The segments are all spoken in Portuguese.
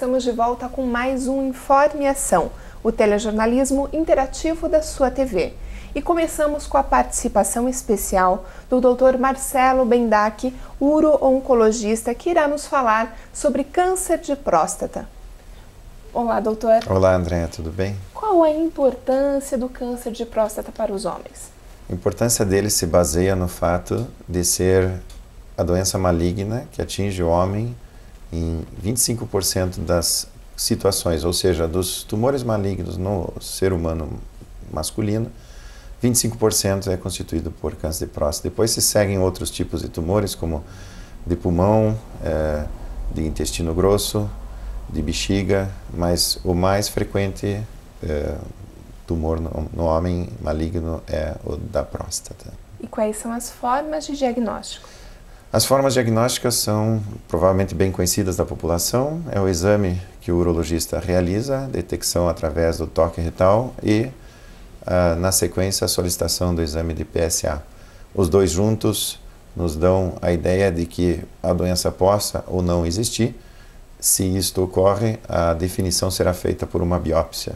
estamos de volta com mais um Informe Ação, o telejornalismo interativo da sua TV. E começamos com a participação especial do Dr. Marcelo Bendac, uro-oncologista, que irá nos falar sobre câncer de próstata. Olá, doutor. Olá, Andréa, tudo bem? Qual a importância do câncer de próstata para os homens? A importância dele se baseia no fato de ser a doença maligna que atinge o homem em 25% das situações, ou seja, dos tumores malignos no ser humano masculino, 25% é constituído por câncer de próstata. Depois se seguem outros tipos de tumores, como de pulmão, de intestino grosso, de bexiga, mas o mais frequente tumor no homem maligno é o da próstata. E quais são as formas de diagnóstico? As formas diagnósticas são provavelmente bem conhecidas da população. É o exame que o urologista realiza, detecção através do toque retal e, na sequência, a solicitação do exame de PSA. Os dois juntos nos dão a ideia de que a doença possa ou não existir. Se isto ocorre, a definição será feita por uma biópsia.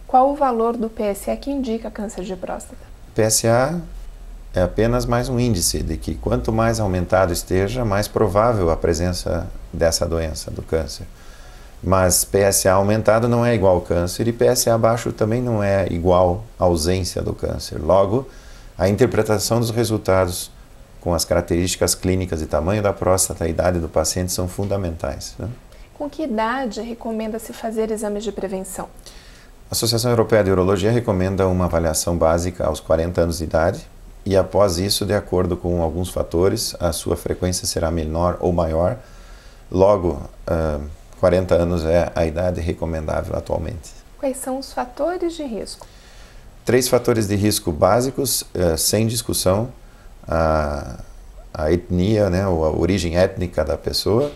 Qual o valor do PSA que indica câncer de próstata? PSA é apenas mais um índice de que quanto mais aumentado esteja, mais provável a presença dessa doença, do câncer. Mas PSA aumentado não é igual ao câncer e PSA baixo também não é igual à ausência do câncer. Logo, a interpretação dos resultados com as características clínicas e tamanho da próstata e idade do paciente são fundamentais, né? Com que idade recomenda-se fazer exames de prevenção? A Associação Europeia de Urologia recomenda uma avaliação básica aos 40 anos de idade e após isso, de acordo com alguns fatores, a sua frequência será menor ou maior. Logo, 40 anos é a idade recomendável atualmente. Quais são os fatores de risco? 3 fatores de risco básicos, sem discussão: a etnia, né, ou a origem étnica da pessoa,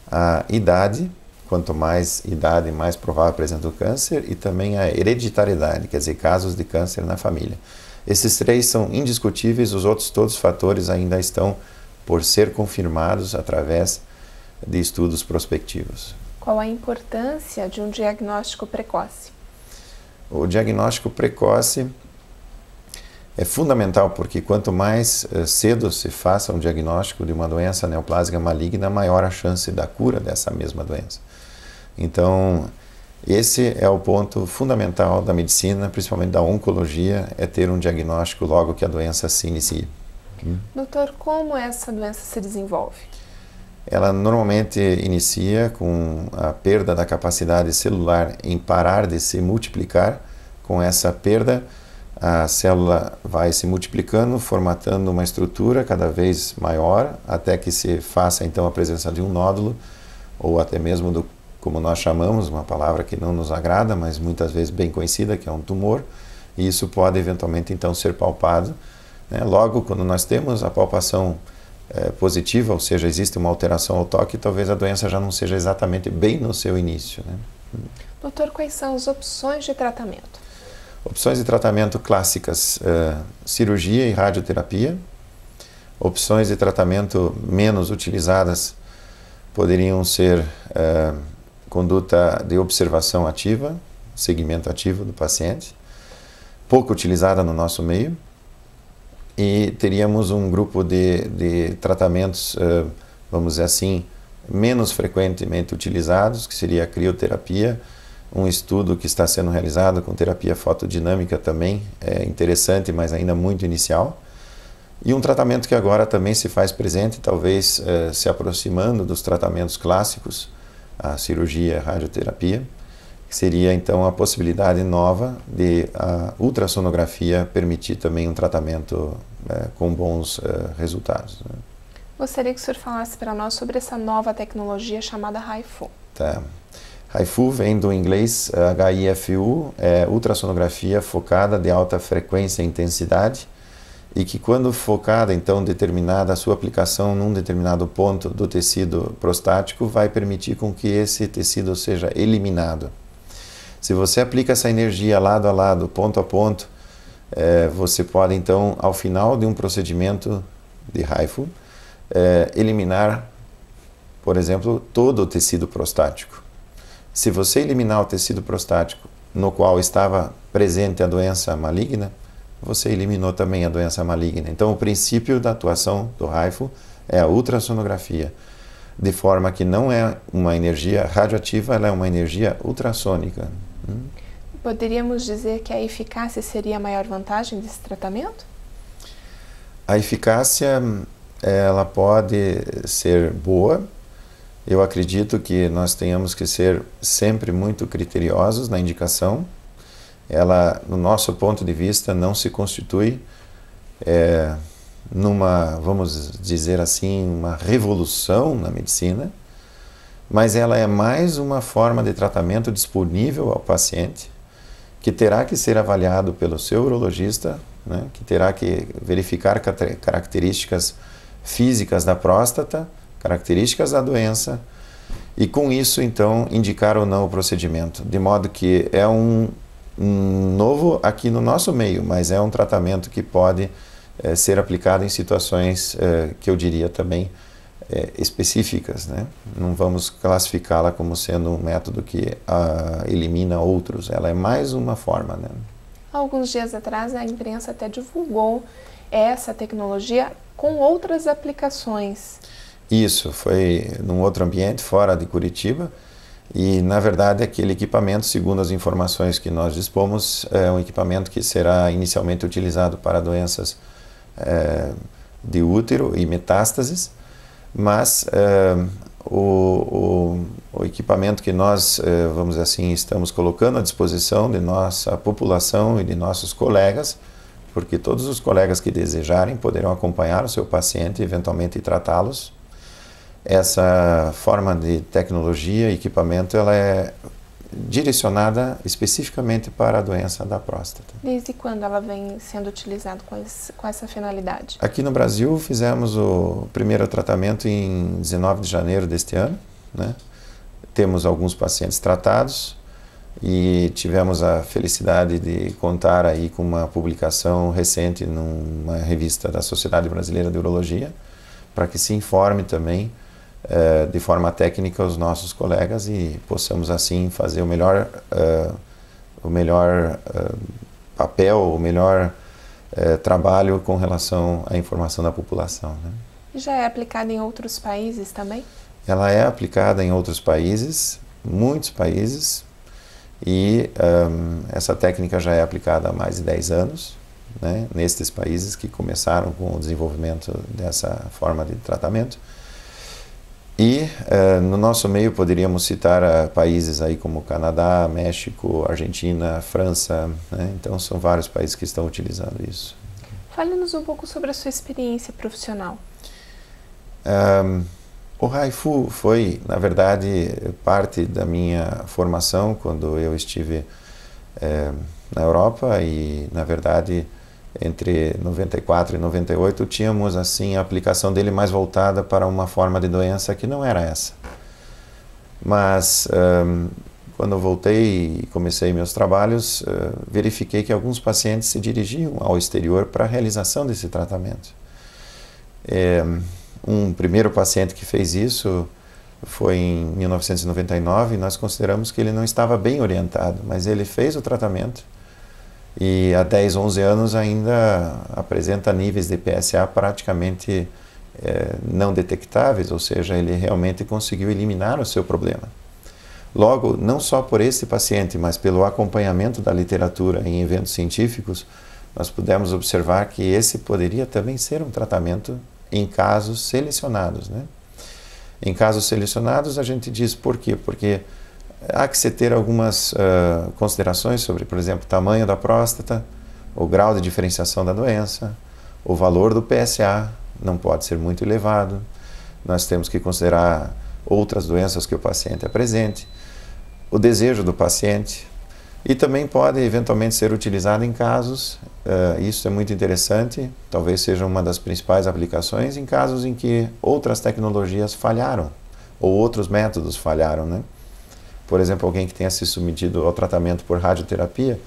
a idade, quanto mais idade, mais provável a presença do câncer, e também a hereditariedade, quer dizer, casos de câncer na família. Esses 3 são indiscutíveis, os outros todos os fatores ainda estão por ser confirmados através de estudos prospectivos. Qual a importância de um diagnóstico precoce? O diagnóstico precoce é fundamental porque quanto mais cedo se faça um diagnóstico de uma doença neoplásica maligna, maior a chance da cura dessa mesma doença. Então, esse é o ponto fundamental da medicina, principalmente da oncologia, é ter um diagnóstico logo que a doença se inicie. Doutor, como essa doença se desenvolve? Ela normalmente inicia com a perda da capacidade celular em parar de se multiplicar. Com essa perda, a célula vai se multiplicando, formatando uma estrutura cada vez maior, até que se faça então a presença de um nódulo, ou até mesmo do, como nós chamamos, uma palavra que não nos agrada, mas muitas vezes bem conhecida, que é um tumor, e isso pode eventualmente então ser palpado, né? Logo, quando nós temos a palpação positiva, ou seja, existe uma alteração ao toque, talvez a doença já não seja exatamente bem no seu início, né? Doutor, quais são as opções de tratamento? Opções de tratamento clássicas: cirurgia e radioterapia. Opções de tratamento menos utilizadas poderiam ser conduta de observação ativa, segmento ativo do paciente, pouco utilizada no nosso meio. E teríamos um grupo de tratamentos, vamos dizer assim, menos frequentemente utilizados, que seria a crioterapia, um estudo que está sendo realizado com terapia fotodinâmica também, é interessante, mas ainda muito inicial. E um tratamento que agora também se faz presente, talvez se aproximando dos tratamentos clássicos, a cirurgia e a radioterapia, que seria então a possibilidade nova de a ultrassonografia permitir também um tratamento com bons resultados, né? Gostaria que o senhor falasse para nós sobre essa nova tecnologia chamada HIFU. Tá. HIFU vem do inglês HIFU, é ultrassonografia focada de alta frequência e intensidade, e que quando focada, então, determinada a sua aplicação num determinado ponto do tecido prostático, vai permitir com que esse tecido seja eliminado. Se você aplica essa energia lado a lado, ponto a ponto, você pode, então, ao final de um procedimento de HIFU, eliminar, por exemplo, todo o tecido prostático. Se você eliminar o tecido prostático no qual estava presente a doença maligna, você eliminou também a doença maligna. Então, o princípio da atuação do HIFU é a ultrassonografia, de forma que não é uma energia radioativa, ela é uma energia ultrassônica. Poderíamos dizer que a eficácia seria a maior vantagem desse tratamento? A eficácia, ela pode ser boa. Eu acredito que nós tenhamos que ser sempre muito criteriosos na indicação. Ela, no nosso ponto de vista, não se constitui numa, vamos dizer assim, uma revolução na medicina, mas ela é mais uma forma de tratamento disponível ao paciente, que terá que ser avaliado pelo seu urologista, né, que terá que verificar características físicas da próstata, características da doença, e com isso, então, indicar ou não o procedimento. De modo que é um novo aqui no nosso meio, mas é um tratamento que pode ser aplicado em situações que eu diria também específicas, né? Não vamos classificá-la como sendo um método que elimina outros, ela é mais uma forma, né? Alguns dias atrás a imprensa até divulgou essa tecnologia com outras aplicações. Isso, foi num outro ambiente, fora de Curitiba, e na verdade aquele equipamento, segundo as informações que nós dispomos, é um equipamento que será inicialmente utilizado para doenças de útero e metástases, mas o equipamento que nós, vamos dizer assim, estamos colocando à disposição de nossa população e de nossos colegas, porque todos os colegas que desejarem poderão acompanhar o seu paciente e eventualmente tratá-los. Essa forma de tecnologia, equipamento, ela é direcionada especificamente para a doença da próstata. Desde quando ela vem sendo utilizada com essa finalidade? Aqui no Brasil fizemos o primeiro tratamento em 19 de janeiro deste ano, né? Temos alguns pacientes tratados e tivemos a felicidade de contar aí com uma publicação recente numa revista da Sociedade Brasileira de Urologia, para que se informe também de forma técnica os nossos colegas e possamos assim fazer o melhor papel, o melhor trabalho com relação à informação da população, né? Já é aplicada em outros países também? Ela é aplicada em outros países, muitos países, e essa técnica já é aplicada há mais de 10 anos, né, nestes países que começaram com o desenvolvimento dessa forma de tratamento. E no nosso meio poderíamos citar países aí como Canadá, México, Argentina, França, né? Então são vários países que estão utilizando isso. Fale-nos um pouco sobre a sua experiência profissional. O HIFU foi, na verdade, parte da minha formação quando eu estive na Europa e, na verdade, entre 94 e 98 tínhamos assim a aplicação dele mais voltada para uma forma de doença que não era essa. Mas quando eu voltei e comecei meus trabalhos, verifiquei que alguns pacientes se dirigiam ao exterior para a realização desse tratamento. Um primeiro paciente que fez isso foi em 1999 e nós consideramos que ele não estava bem orientado, mas ele fez o tratamento e há 10, 11 anos ainda apresenta níveis de PSA praticamente não detectáveis, ou seja, ele realmente conseguiu eliminar o seu problema. Logo, não só por esse paciente, mas pelo acompanhamento da literatura em eventos científicos, nós pudemos observar que esse poderia também ser um tratamento em casos selecionados, né? Em casos selecionados a gente diz por quê? Porque há que se ter algumas considerações sobre, por exemplo, o tamanho da próstata, o grau de diferenciação da doença, o valor do PSA não pode ser muito elevado, nós temos que considerar outras doenças que o paciente apresente, o desejo do paciente, e também pode eventualmente ser utilizado em casos, isso é muito interessante, talvez seja uma das principais aplicações, em casos em que outras tecnologias falharam, ou outros métodos falharam, né? Por exemplo, alguém que tenha se submetido ao tratamento por radioterapia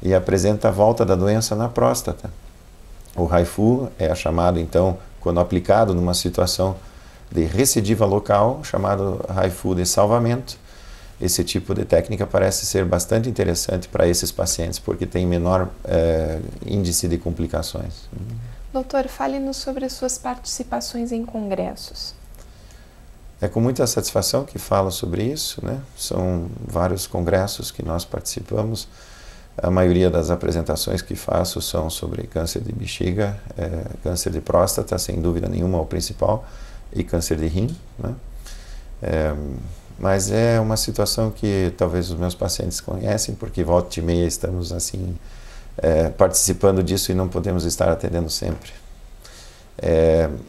e apresenta a volta da doença na próstata. O HIFU é chamado, então, quando aplicado numa situação de recidiva local, chamado HIFU de salvamento, esse tipo de técnica parece ser bastante interessante para esses pacientes, porque tem menor índice de complicações. Doutor, fale-nos sobre as suas participações em congressos. É com muita satisfação que falo sobre isso, né? São vários congressos que nós participamos. A maioria das apresentações que faço são sobre câncer de bexiga, câncer de próstata, sem dúvida nenhuma, o principal, e câncer de rim, né? Mas é uma situação que talvez os meus pacientes conhecem, porque volta e meia estamos assim participando disso e não podemos estar atendendo sempre.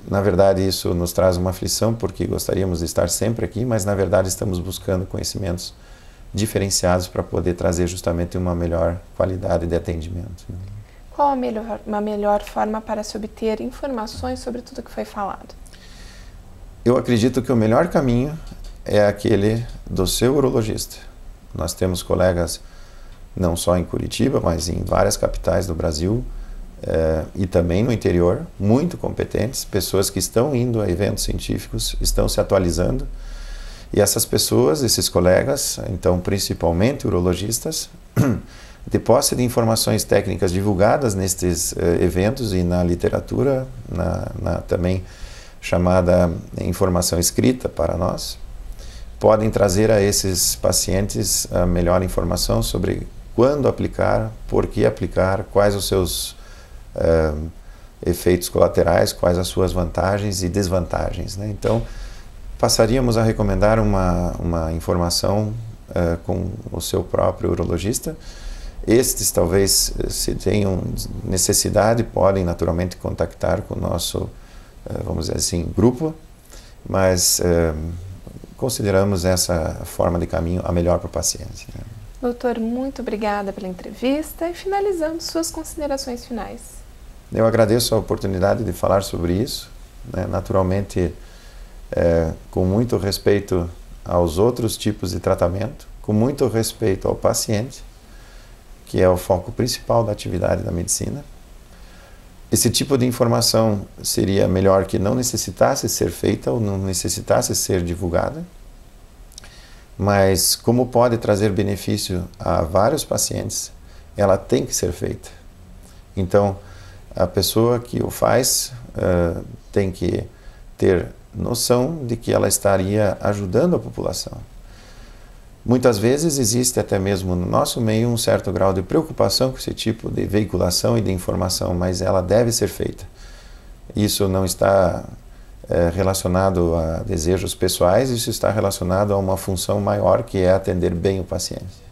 Na verdade, isso nos traz uma aflição, porque gostaríamos de estar sempre aqui, mas na verdade estamos buscando conhecimentos diferenciados para poder trazer justamente uma melhor qualidade de atendimento. Qual a melhor forma para se obter informações sobre tudo que foi falado? Eu acredito que o melhor caminho é aquele do seu urologista. Nós temos colegas não só em Curitiba, mas em várias capitais do Brasil e também no interior, muito competentes, pessoas que estão indo a eventos científicos, estão se atualizando. E essas pessoas, esses colegas, então principalmente urologistas, de posse de informações técnicas divulgadas nestes eventos e na literatura, também chamada informação escrita para nós, podem trazer a esses pacientes a melhor informação sobre quando aplicar, por que aplicar, quais os seus efeitos colaterais, quais as suas vantagens e desvantagens, né? Então, passaríamos a recomendar uma informação com o seu próprio urologista. Estes, talvez, se tenham necessidade, podem naturalmente contactar com o nosso, vamos dizer assim, grupo, mas consideramos essa forma de caminho a melhor para o paciente, né? Doutor, muito obrigada pela entrevista e finalizando suas considerações finais. Eu agradeço a oportunidade de falar sobre isso, né? Naturalmente, com muito respeito aos outros tipos de tratamento, com muito respeito ao paciente, que é o foco principal da atividade da medicina. Esse tipo de informação seria melhor que não necessitasse ser feita ou não necessitasse ser divulgada, mas como pode trazer benefício a vários pacientes, ela tem que ser feita. Então, a pessoa que o faz tem que ter noção de que ela estaria ajudando a população. Muitas vezes existe até mesmo no nosso meio um certo grau de preocupação com esse tipo de veiculação e de informação, mas ela deve ser feita. Isso não está relacionado a desejos pessoais, isso está relacionado a uma função maior, que é atender bem o paciente.